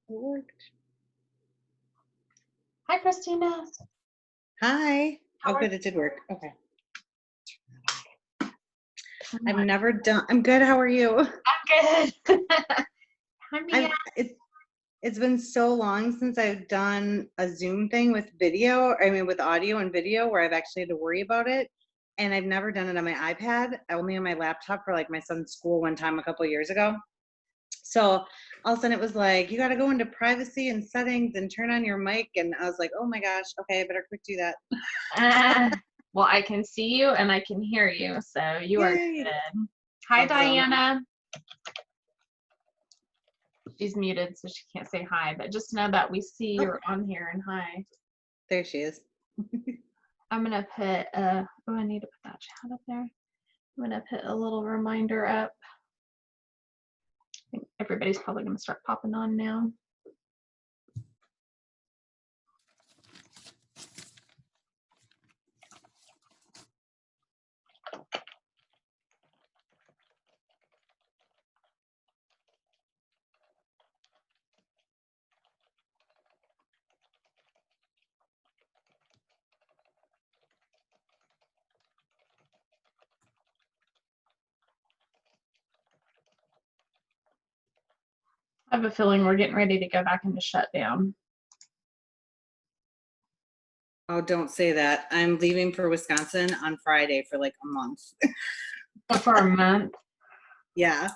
It worked. Hi, Kristina. Hi. How Oh, are good. It did work. Okay. I've you? never done. I'm good. How are you? I'm good. Hi, Mia. It's been so long since I've done a Zoom thing with video. I mean, with audio and video, where I've actually had to worry about it. And I've never done it on my iPad. Only on my laptop for like my son's school one time a couple of years ago. So all of a sudden it was like, you got to go into privacy and settings and turn on your mic. And I was like, oh my gosh, okay, I better quick do that. Well, I can see you and I can hear you, so you are Yay. good. Hi, Awesome. Diana. She's muted, so she can't say hi, but just know that we see you're on here and hi. There she is. I'm going to put, I need to put that chat up there. I'm going to put a little reminder up. I think everybody's probably going to start popping on now. I have a feeling we're getting ready to go back into shutdown. Oh, don't say that. I'm leaving for Wisconsin on Friday for like a month. For a month? Yeah.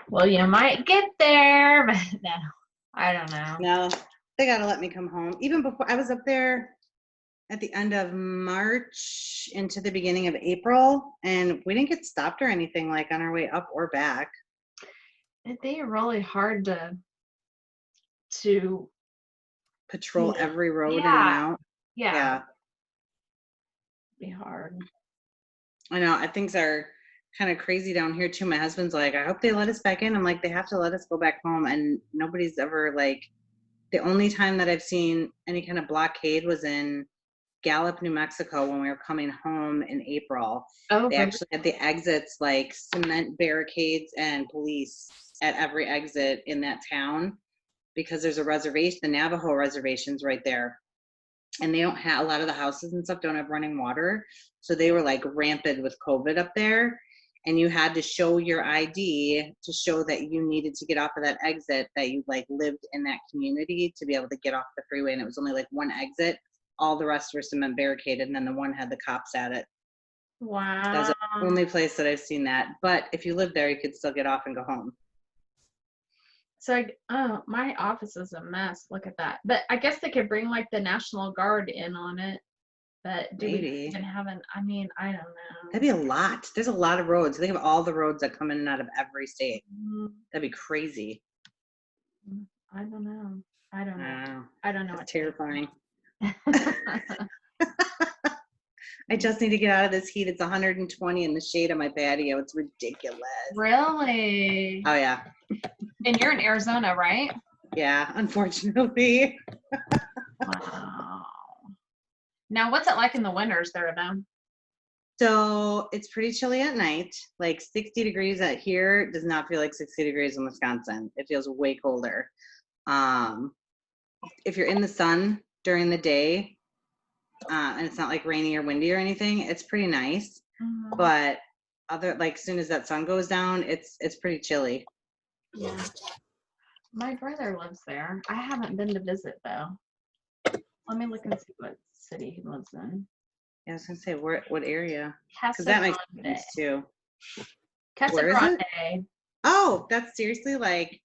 Well, you might get there, but no, I don't know. No, they got to let me come home. Even before, I was up there at the end of March into the beginning of April, and we didn't get stopped or anything like on our way up or back. They are really hard to patrol every road in and out. Yeah. Be hard. I know. Things are kind of crazy down here too. My husband's like, I hope they let us back in. I'm like, they have to let us go back home. And nobody's ever like, the only time that I've seen any kind of blockade was in Gallup, New Mexico, when we were coming home in April. Oh, they actually had the exits like cement barricades and police at every exit in that town, because there's a reservation, the Navajo reservation's right there. And they don't have, a lot of the houses and stuff don't have running water. So they were like rampant with COVID up there. And you had to show your ID to show that you needed to get off of that exit, that you like lived in that community to be able to get off the freeway. And it was only like one exit. All the rest were cement barricaded. And then the one had the cops at it. Wow. That's the only place that I've seen that. But if you live there, you could still get off and go home. So, my office is a mess. Look at that. But I guess they could bring like the National Guard in on it. But do we even have an, I mean, I don't know. That'd be a lot. There's a lot of roads. They have all the roads that come in and out of every state. That'd be crazy. I don't know. I don't know. I don't know. It's terrifying. I just need to get out of this heat. It's 120 in the shade of my patio. It's ridiculous. Really? Oh, yeah. And you're in Arizona, right? Yeah, unfortunately. Wow. Now, what's it like in the winters there, though? So it's pretty chilly at night. Like 60 degrees out here does not feel like 60 degrees in Wisconsin. It feels way colder. If you're in the sun during the day, and it's not like rainy or windy or anything, it's pretty nice. Mm-hmm. But like as soon as that sun goes down, it's pretty chilly. Yeah. My brother lives there. I haven't been to visit though. Let me look and see what city he lives in. Yeah, I was gonna say what area? Because that makes sense too. Casa Grande. Oh, that's seriously like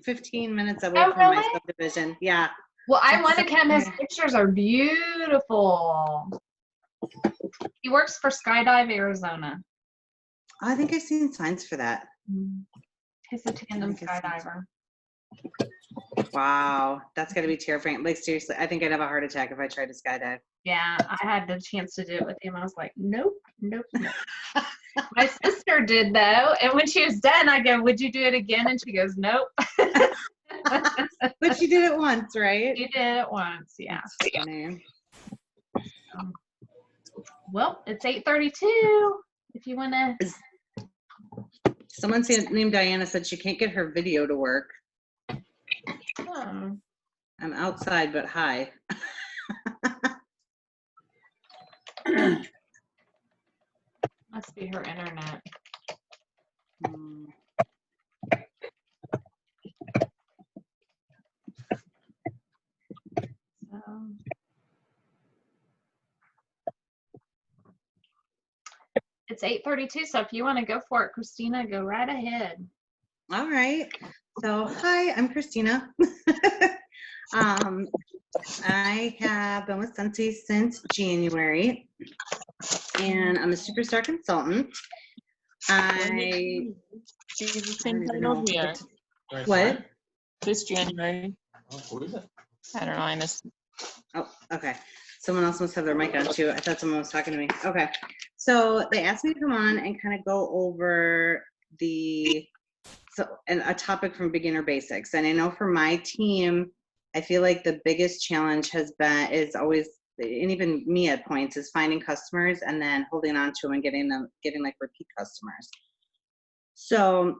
15 minutes away from my subdivision. Yeah. Well, I want to come. His pictures are beautiful. He works for Skydive Arizona. I think I've seen signs for that. He's a tandem skydiver. Wow, that's got to be terrifying. Like seriously, I think I'd have a heart attack if I tried to skydive. Yeah, I had the chance to do it with him. I was like, nope. My sister did though, and when she was done, I go, "Would you do it again?" And she goes, "Nope." But she did it once, right? She did it once, yeah. Well, it's 8:32. If you want to. Someone named Diana said she can't get her video to work. Oh, I'm outside, but hi. must be her internet. Mm. It's 8:32, so if you want to go for it, Christina, go right ahead. All right. So, hi, I'm Kristina. I have been with Scentsy since January, and I'm a superstar consultant. I She's the don't same even title know here. what. This January. I don't know. I missed. Oh, okay. Someone else must have their mic on too. I thought someone was talking to me. Okay. So they asked me to come on and kind of go over a topic from beginner basics. And I know for my team, I feel like the biggest challenge is always, and even me at points, is finding customers and then holding on to them and getting like repeat customers. So,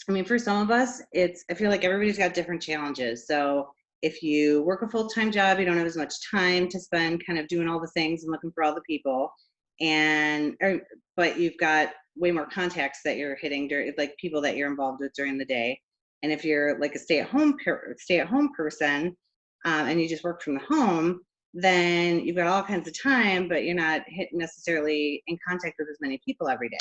I mean, for some of us, I feel like everybody's got different challenges. So if you work a full-time job, you don't have as much time to spend kind of doing all the things and looking for all the people, but you've got way more contacts that you're hitting, like people that you're involved with during the day. And if you're like a stay-at-home person, and you just work from the home, then you've got all kinds of time, but you're not necessarily in contact with as many people every day.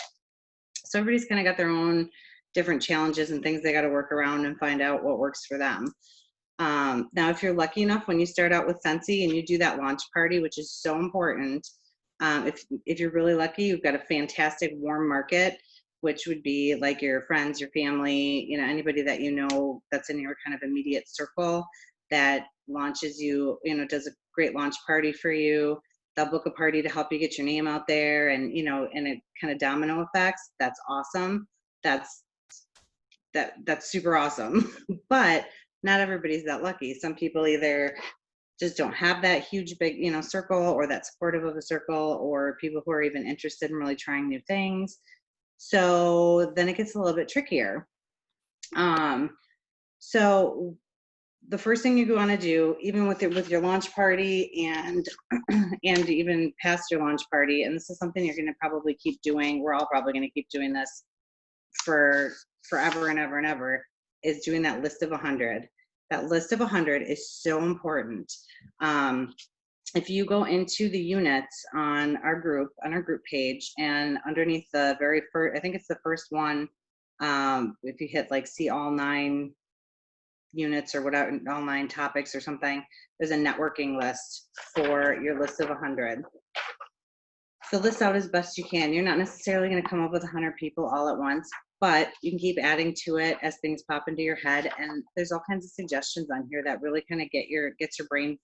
So everybody's kind of got their own different challenges and things they got to work around and find out what works for them. Now, if you're lucky enough when you start out with Scentsy and you do that launch party, which is so important, if you're really lucky, you've got a fantastic warm market, which would be like your friends, your family, anybody that that's in your kind of immediate circle that launches you, does a great launch party for you. They'll book a party to help you get your name out there, and and it kind of domino effects. That's awesome. That's super awesome. But not everybody's that lucky. Some people either just don't have that huge big circle, or that supportive of a circle, or people who are even interested in really trying new things. So then it gets a little bit trickier. So the first thing you want to do, even with your launch party and and even past your launch party, and this is something you're going to probably keep doing, we're all probably going to keep doing this for forever and ever and ever, is doing that list of 100. That list of 100 is so important. If you go into the units on our group page, and underneath the very first, I think it's the first one, if you hit like see all 9 units or whatever, all 9 topics or something, there's a networking list for your list of 100. Fill this out as best you can. You're not necessarily going to come up with 100 people all at once, but you can keep adding to it as things pop into your head. And there's all kinds of suggestions on here that really kind of gets your brain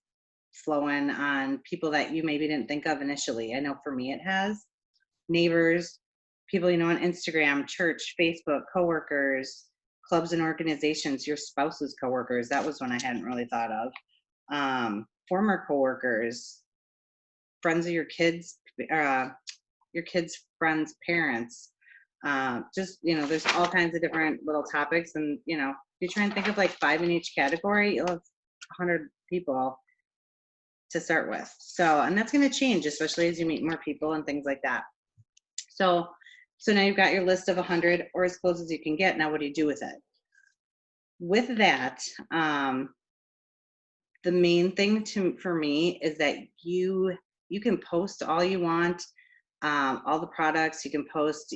flowing on people that you maybe didn't think of initially. I know for me it has. Neighbors, people on Instagram, church, Facebook, coworkers, clubs and organizations, your spouse's coworkers. That was one I hadn't really thought of. Former coworkers, friends of your kids' friends' parents. Just there's all kinds of different little topics, and if you try and think of like 5 in each category, you'll have 100 people to start with. So, and that's going to change, especially as you meet more people and things like that. So now you've got your list of 100, or as close as you can get. Now, what do you do with it? With that, the main thing for me is that you can post all you want, all the products. You can post,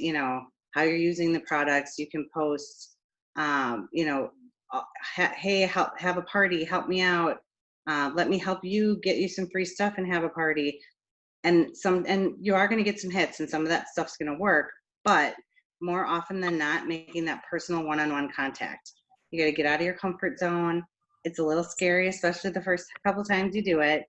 how you're using the products. You can post, hey, have a party, help me out. Let me help you get you some free stuff and have a party. And you are going to get some hits, and some of that stuff's going to work, but more often than not, making that personal one-on-one contact. You got to get out of your comfort zone. It's a little scary, especially the first couple times you do it,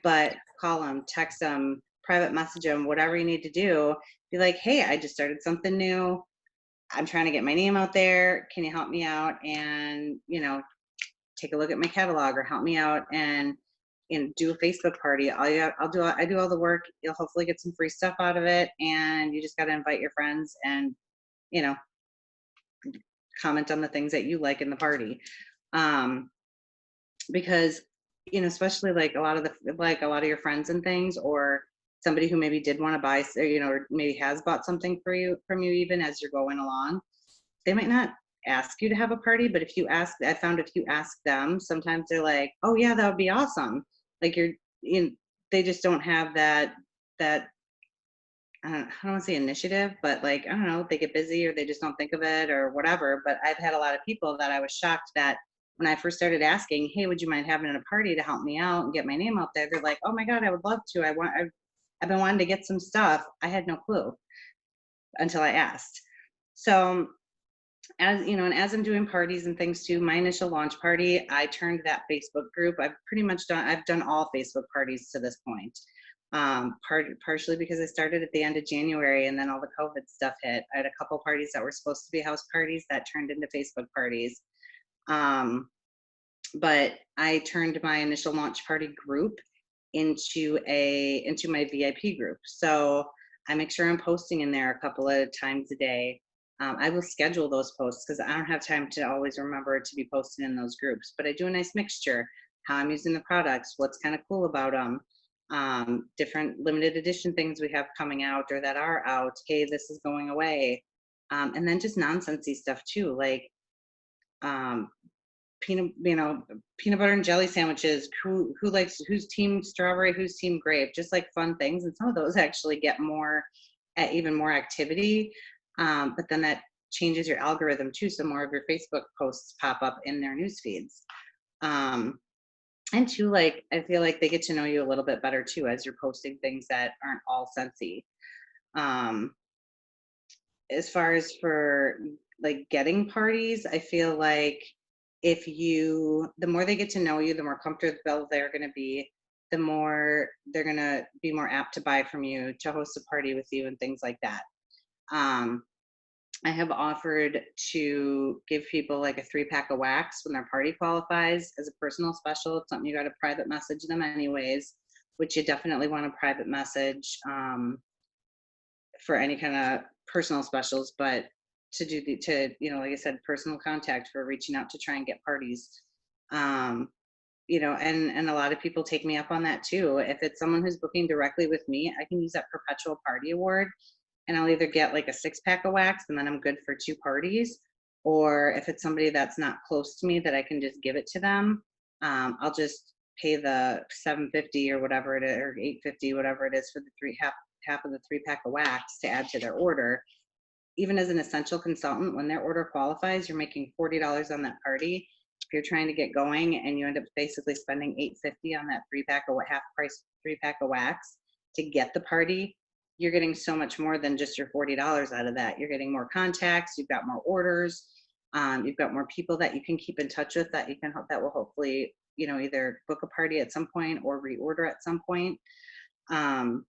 but call them, text them, private message them, whatever you need to do. Be like, hey, I just started something new. I'm trying to get my name out there. Can you help me out and, take a look at my catalog, or help me out and do a Facebook party. I do all the work. You'll hopefully get some free stuff out of it, and you just got to invite your friends and, comment on the things that you like in the party. because, especially like a lot of your friends and things, or somebody who maybe did want to buy, or maybe has bought something from you even as you're going along, they might not ask you to have a party, but I found if you ask them, sometimes they're like, oh yeah, that would be awesome. Like they just don't have that I don't want to say initiative, but like, I don't know, they get busy or they just don't think of it or whatever. But I've had a lot of people that I was shocked that when I first started asking, hey, would you mind having a party to help me out and get my name out there? They're like, oh my God, I would love to. I've been wanting to get some stuff. I had no clue until I asked. So as and as I'm doing parties and things too, my initial launch party, I turned that Facebook group. I've done all Facebook parties to this point. Partially because I started at the end of January and then all the COVID stuff hit. I had a couple parties that were supposed to be house parties that turned into Facebook parties. But I turned my initial launch party group into my VIP group. So I make sure I'm posting in there a couple of times a day. I will schedule those posts because I don't have time to always remember to be posted in those groups, but I do a nice mixture, how I'm using the products, what's kind of cool about them, different limited edition things we have coming out or that are out. Hey, this is going away. And then just nonsensey stuff too, like peanut butter and jelly sandwiches, who's team strawberry, who's team grape, just like fun things. And some of those actually get even more activity. But then that changes your algorithm too, so more of your Facebook posts pop up in their news feeds. And two, like, I feel like they get to know you a little bit better too as you're posting things that aren't all sensey. As far as for like getting parties, I feel like the more they get to know you, the more comfortable they're going to be, the more they're going to be more apt to buy from you, to host a party with you and things like that. I have offered to give people like a 3-pack of wax when their party qualifies as a personal special. It's something you got to private message them anyways, which you definitely want to private message for any kind of personal specials, but like I said, personal contact for reaching out to try and get parties. And a lot of people take me up on that too. If it's someone who's booking directly with me, I can use that perpetual party award, and I'll either get like a 6-pack of wax and then I'm good for 2 parties. Or if it's somebody that's not close to me that I can just give it to them, I'll just pay the $7.50 or whatever it is, or $8.50, whatever it is for the half of the 3-pack of wax to add to their order. Even as an essential consultant, when their order qualifies, you're making $40 on that party. If you're trying to get going and you end up basically spending $8.50 on that half price 3-pack of wax to get the party, you're getting so much more than just your $40 out of that. You're getting more contacts, you've got more orders, you've got more people that you can keep in touch with that will hopefully, either book a party at some point or reorder at some point. Not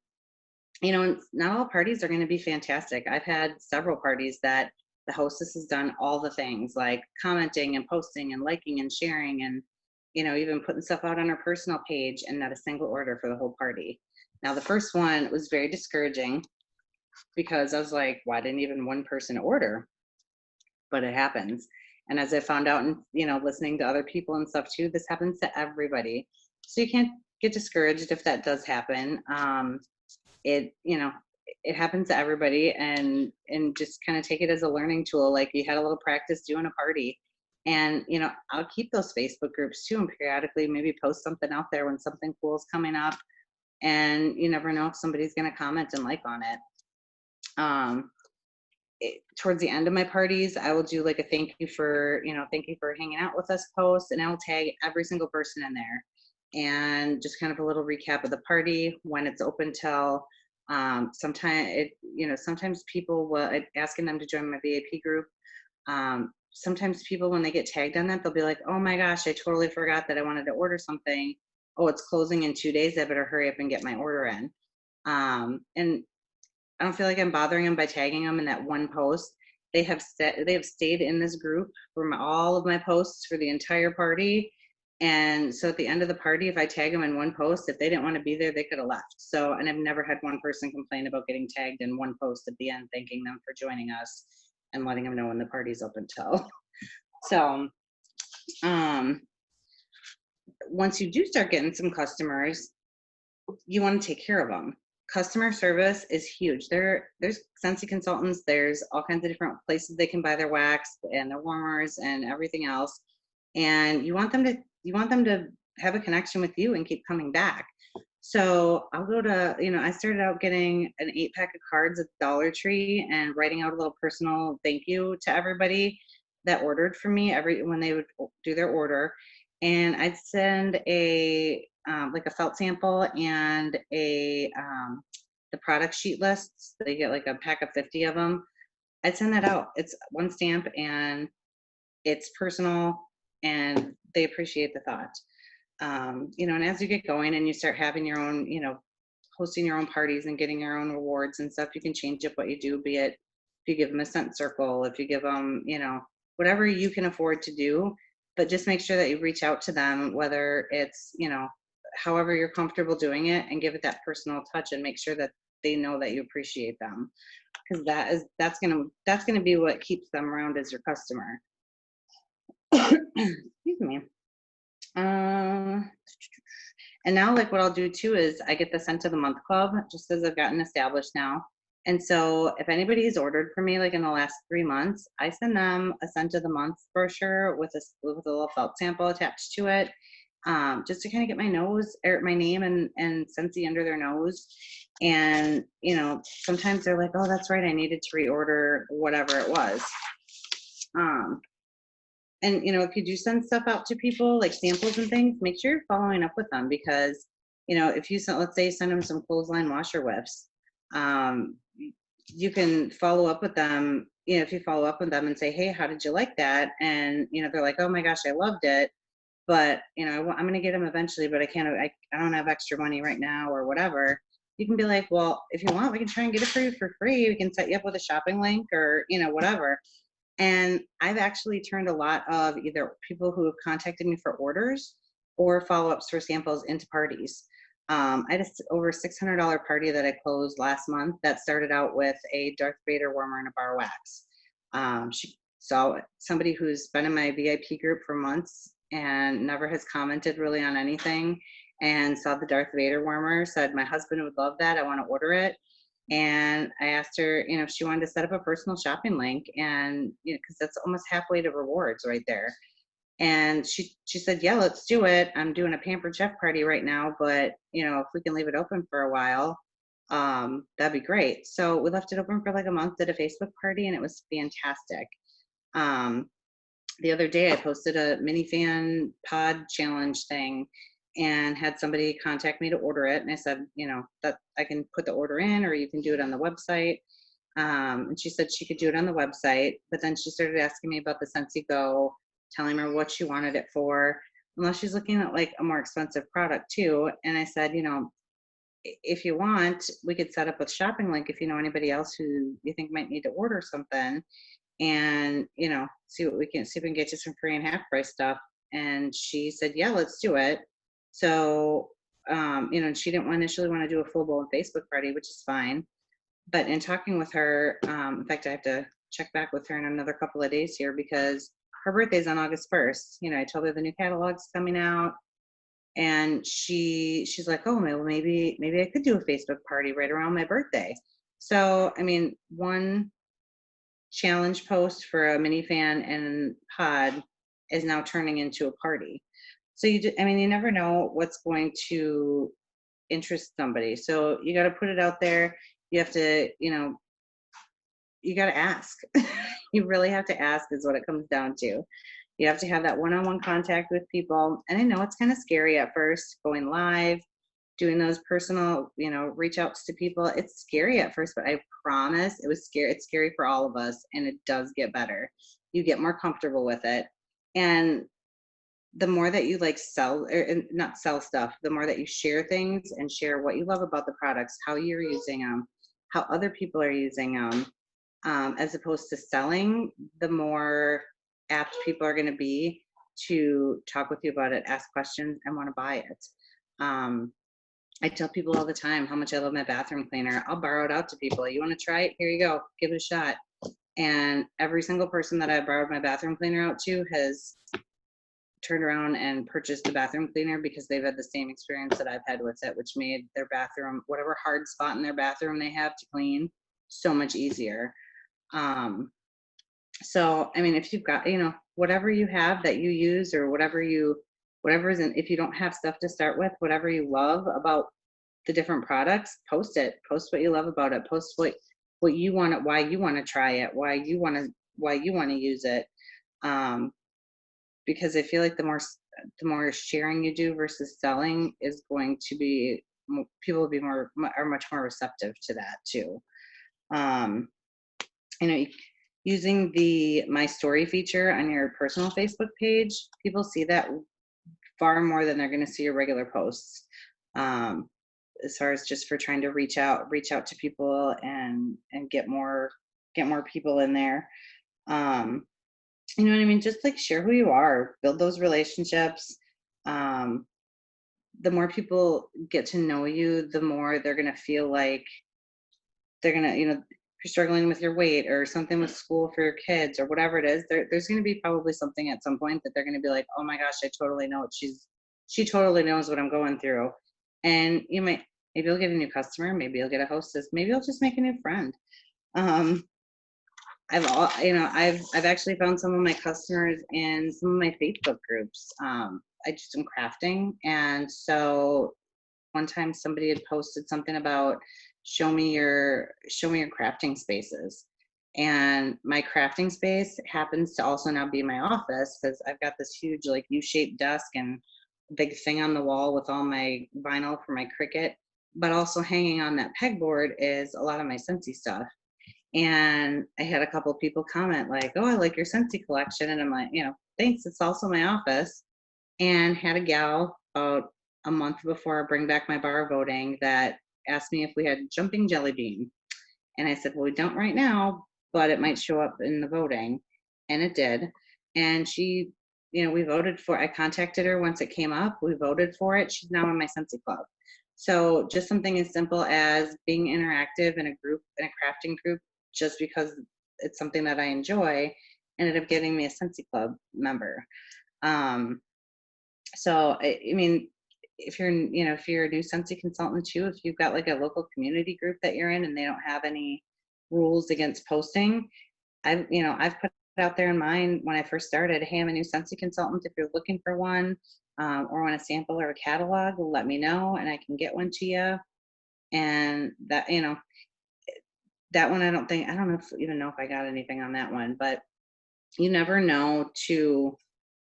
all parties are going to be fantastic. I've had several parties that the hostess has done all the things like commenting and posting and liking and sharing and, even putting stuff out on her personal page, and not a single order for the whole party. Now, the first one was very discouraging because I was like, why didn't even one person order? But it happens. And as I found out, and listening to other people and stuff too, this happens to everybody. So you can't get discouraged if that does happen. It happens to everybody, and just kind of take it as a learning tool. Like, you had a little practice doing a party, and I'll keep those Facebook groups too, and periodically maybe post something out there when something cool is coming up. And you never know if somebody's going to comment and like on it. Towards the end of my parties, I will do like a thank you for hanging out with us post, and I'll tag every single person in there, and just kind of a little recap of the party, when it's open till sometimes people will, asking them to join my VIP group. Sometimes people, when they get tagged on that, they'll be like, oh my gosh, I totally forgot that I wanted to order something. Oh, it's closing in 2 days. I better hurry up and get my order in. And I don't feel like I'm bothering them by tagging them in that one post. They have stayed in this group from all of my posts for the entire party. And so at the end of the party, if I tag them in one post, if they didn't want to be there, they could have left. So, and I've never had one person complain about getting tagged in one post at the end, thanking them for joining us and letting them know when the party's open till. So, once you do start getting some customers, you want to take care of them. Customer service is huge. There's Scentsy consultants. There's all kinds of different places they can buy their wax and their warmers and everything else. And you want them to have a connection with you and keep coming back. So I'll go to, I started out getting an 8-pack of cards at Dollar Tree and writing out a little personal thank you to everybody that ordered from me when they would do their order. And I'd send like a felt sample and the product sheet lists. They get like a pack of 50 of them. I'd send that out. It's one stamp and it's personal and they appreciate the thought. And as you get going and you start having your own, hosting your own parties and getting your own rewards and stuff, you can change up what you do, be it if you give them a scent circle, if you give them, whatever you can afford to do, but just make sure that you reach out to them, whether it's, however you're comfortable doing it, and give it that personal touch and make sure that they know that you appreciate them, because that's gonna be what keeps them around as your customer. Excuse me. And now, like, what I'll do too is I get the Scent of the Month Club, just as I've gotten established now. And so if anybody's ordered for me, like in the last 3 months, I send them a Scent of the Month brochure with a little felt sample attached to it, just to kind of get my name and Scentsy under their nose. And, sometimes they're like, oh, that's right, I needed to reorder whatever it was. And, if you do send stuff out to people, like samples and things, make sure you're following up with them, because, if you send, let's say, send them some clothesline washer whiffs, you can follow up with them. If you follow up with them and say, hey, how did you like that? And, they're like, oh my gosh, I loved it. But, I'm going to get them eventually, but I don't have extra money right now or whatever. You can be like, well, if you want, we can try and get it for you for free. We can set you up with a shopping link or, whatever. And I've actually turned a lot of either people who have contacted me for orders or follow-ups for samples into parties. I had over $600 party that I closed last month that started out with a Darth Vader warmer and a bar wax. She saw somebody who's been in my VIP group for months and never has commented really on anything, and saw the Darth Vader warmer, said, my husband would love that, I want to order it. And I asked her, if she wanted to set up a personal shopping link, and because that's almost halfway to rewards right there. And she said, yeah, let's do it. I'm doing a Pampered Chef party right now, but if we can leave it open for a while, that'd be great. So we left it open for like a month, did a Facebook party, and it was fantastic. The other day I posted a mini fan pod challenge thing and had somebody contact me to order it. And I said, that I can put the order in, or you can do it on the website. And she said she could do it on the website, but then she started asking me about the Scentsy Go, telling her what she wanted it for, unless she's looking at like a more expensive product too. And I said, if you want, we could set up a shopping link if you know anybody else who you think might need to order something, and see if we can get you some free and half price stuff. And she said, yeah, let's do it. So she didn't initially want to do a full blown Facebook party, which is fine. But in talking with her, in fact, I have to check back with her in another couple of days here, because her birthday's on August 1st. I told her the new catalog's coming out, and she's like, oh, well, maybe I could do a Facebook party right around my birthday. So, one challenge post for a mini fan and pod is now turning into a party. So you never know what's going to interest somebody. So you got to put it out there. You have to, you got to ask. You really have to ask is what it comes down to. You have to have that one-on-one contact with people. And I know it's kind of scary at first, going live, doing those personal, reach outs to people. It's scary at first, but I promise it's scary for all of us, and it does get better. You get more comfortable with it. And the more that you sell, or not sell stuff, the more that you share things and share what you love about the products, how you're using them, how other people are using them, as opposed to selling, the more apt people are going to be to talk with you about it, ask questions, and want to buy it. I tell people all the time how much I love my bathroom cleaner. I'll borrow it out to people. You want to try it? Here you go. Give it a shot. And every single person that I borrowed my bathroom cleaner out to has turned around and purchased a bathroom cleaner because they've had the same experience that I've had with it, which made their bathroom, whatever hard spot in their bathroom they have to clean, so much easier. So, I mean, if you've got, whatever you have that you use, or whatever isn't, if you don't have stuff to start with, whatever you love about the different products, post what you love about it, post what you want it, why you want to try it, why you want to use it. Because I feel like the more sharing you do versus selling is going to be, people will be are much more receptive to that too. Using the My Story feature on your personal Facebook page, people see that far more than they're going to see your regular posts. As far as just for trying to reach out to people and get more people in there. You know what I mean? Just like share who you are, build those relationships. The more people get to know you, the more they're going to feel like they're going to, if you're struggling with your weight or something with school for your kids or whatever it is, there's going to be probably something at some point that they're going to be like, oh my gosh, I totally know what she totally knows what I'm going through. And maybe you'll get a new customer, maybe you'll get a hostess, maybe you'll just make a new friend. I've actually found some of my customers in some of my Facebook groups. I just am crafting, and so one time somebody had posted something about show me your crafting spaces, and my crafting space happens to also now be my office because I've got this huge like U-shaped desk and a big thing on the wall with all my vinyl for my Cricut, but also hanging on that pegboard is a lot of my Scentsy stuff. And I had a couple of people comment like, oh, I like your Scentsy collection, and I'm like, thanks, it's also my office. And had a gal about a month before I bring back my bar voting that asked me if we had jumping jelly bean. And I said, well, we don't right now, but it might show up in the voting. And it did. And she, we voted for, I contacted her once it came up. We voted for it. She's now in my Scentsy club. So just something as simple as being interactive in a group, in a crafting group, just because it's something that I enjoy, ended up getting me a Scentsy club member. So, I mean, if you're a new Scentsy consultant too, if you've got like a local community group that you're in and they don't have any rules against posting, I've put it out there in mine when I first started, hey, I'm a new Scentsy consultant. If you're looking for one or want a sample or a catalog, let me know and I can get one to you. And that, that one, I don't even know if I got anything on that one, but you never know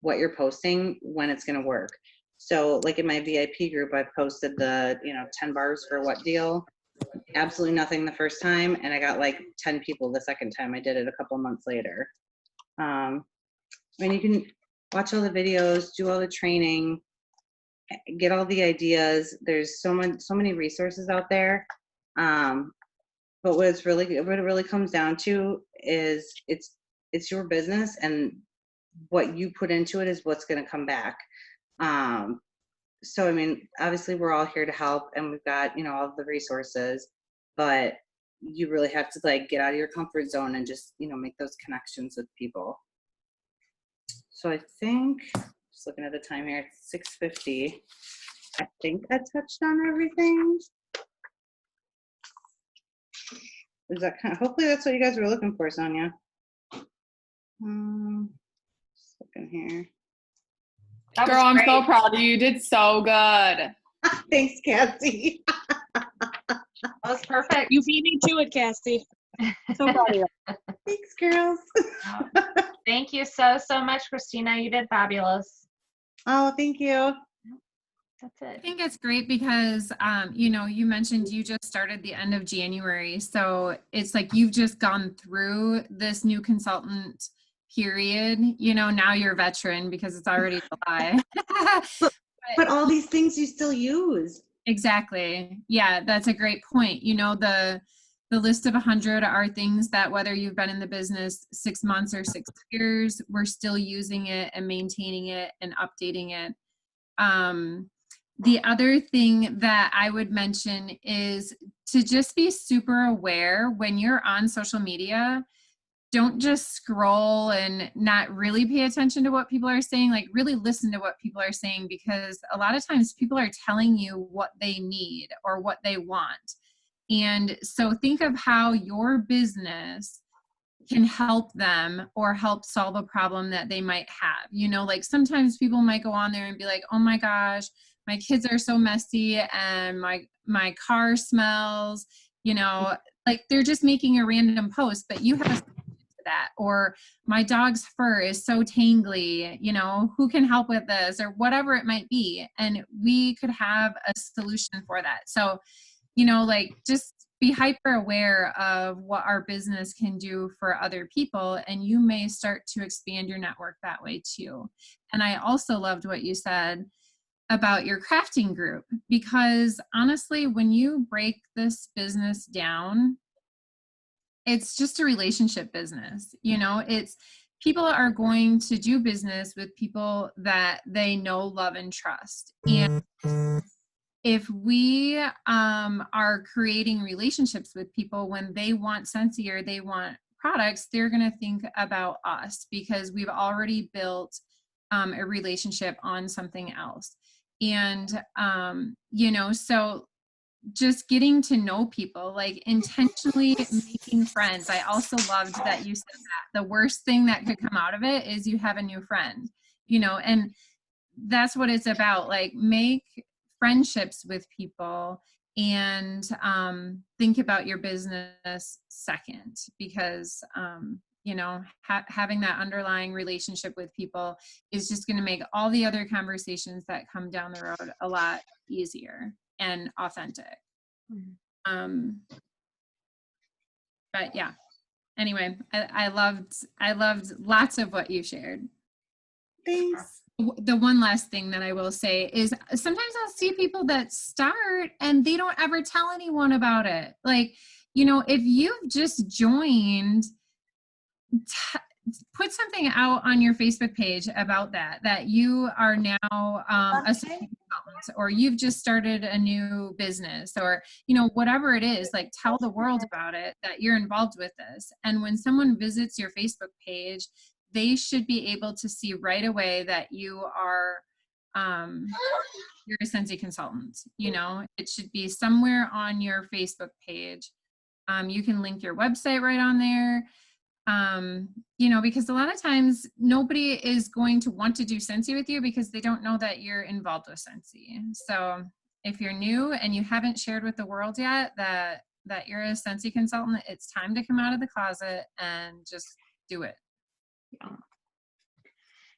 what you're posting when it's going to work. So like in my VIP group, I posted the 10 bars for what deal, absolutely nothing the first time, and I got like 10 people the second time I did it a couple months later. I mean, you can watch all the videos, do all the training, get all the ideas. There's so many resources out there. But what it really comes down to is it's your business, and what you put into it is what's going to come back. So I mean, obviously we're all here to help, and we've got all of the resources, but you really have to like get out of your comfort zone and just make those connections with people. So I think, just looking at the time here, it's 6:50. I think I touched on everything. Is that hopefully that's what you guys were looking for, Sonia? Just looking here. Girl, I'm so proud of you. You did so good. Thanks, Cassie. That was perfect. You beat me to it, Cassie. So proud of you. Thanks, girls. Thank you so much, Kristina. You did fabulous. Oh, thank you. That's it. I think it's great because, you mentioned you just started the end of January. So it's like you've just gone through this new consultant period. Now you're a veteran because it's already July. but all these things you still use. Exactly. Yeah, that's a great point. The list of 100 are things that whether you've been in the business 6 months or 6 years, we're still using it and maintaining it and updating it. The other thing that I would mention is to just be super aware when you're on social media. don't just scroll and not really pay attention to what people are saying. Like, really listen to what people are saying, because a lot of times people are telling you what they need or what they want. And so think of how your business can help them or help solve a problem that they might have. You know, like sometimes people might go on there and be like, oh my gosh, my kids are so messy and my car smells, you know, like they're just making a random post, but you have a solution to that. Or my dog's fur is so tangly, you know, who can help with this, or whatever it might be. And we could have a solution for that. So, you know, like just be hyper aware of what our business can do for other people, and you may start to expand your network that way too. And I also loved what you said about your crafting group, because honestly, when you break this business down, it's just a relationship business. You know, it's people are going to do business with people that they know, love, and trust. And if we are creating relationships with people when they want Scentsy or they want products, they're going to think about us because we've already built a relationship on something else. And, you know, so just getting to know people, like intentionally making friends. I also loved that you said that the worst thing that could come out of it is you have a new friend, you know, and that's what it's about. Like, make friendships with people and think about your business second, because you know, having that underlying relationship with people is just going to make all the other conversations that come down the road a lot easier and authentic. But yeah, anyway, I loved lots of what you shared. Thanks. The one last thing that I will say is sometimes I'll see people that start and they don't ever tell anyone about it. Like, you know, if you've just joined, put something out on your Facebook page about that you are now a consultant, or you've just started a new business, or, you know, whatever it is, like tell the world about it, that you're involved with this. And when someone visits your Facebook page, they should be able to see right away that you are you're a Scentsy consultant. You know, it should be somewhere on your Facebook page. You can link your website right on there. You know, because a lot of times nobody is going to want to do Scentsy with you because they don't know that you're involved with Scentsy. So if you're new and you haven't shared with the world yet that you're a Scentsy consultant, it's time to come out of the closet and just do it.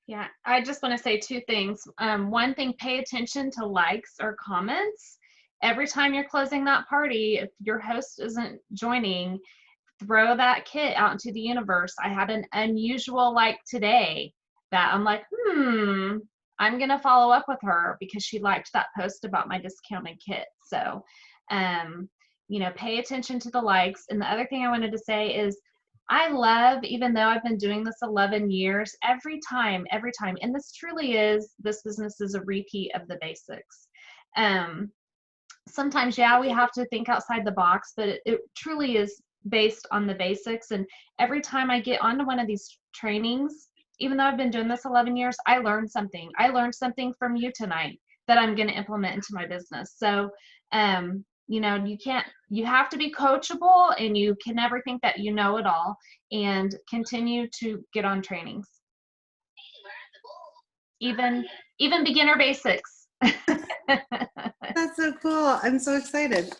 Yeah, I just want to say two things. One thing, pay attention to likes or comments. Every time you're closing that party, if your host isn't joining, throw that kit out into the universe. I had an unusual like today that I'm like, I'm going to follow up with her because she liked that post about my discounted kit. So, you know, pay attention to the likes. And the other thing I wanted to say is, I love, even though I've been doing this 11 years, every time, and this truly is, this business is a repeat of the basics. Sometimes, yeah, we have to think outside the box, but it truly is based on the basics. And every time I get onto one of these trainings, even though I've been doing this 11 years, I learned something. I learned something from you tonight that I'm going to implement into my business. So, you know, you have to be coachable, and you can never think that you know it all, and continue to get on trainings. Even beginner basics. That's so cool. I'm so excited. So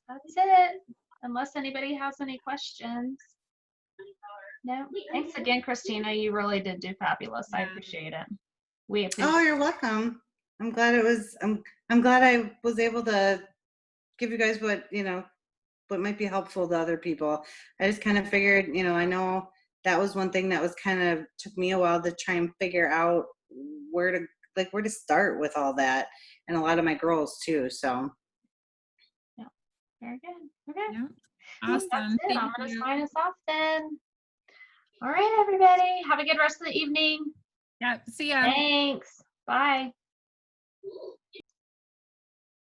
that's it. Unless anybody has any questions. No. Thanks again, Kristina. You really did do fabulous. I appreciate it. We appreciate Oh, you're welcome. I'm glad it was. I'm glad I was able to give you guys what, you know, what might be helpful to other people. I just kind of figured, you know, I know that was one thing that was kind of took me a while to try and figure out where to start with all that, and a lot of my girls too. So. Yeah. Very good. Okay. Yeah. That's Awesome. it. I'm going to sign us off then. All right, everybody. Have a good rest of the evening. Yeah. See ya. Thanks. Bye.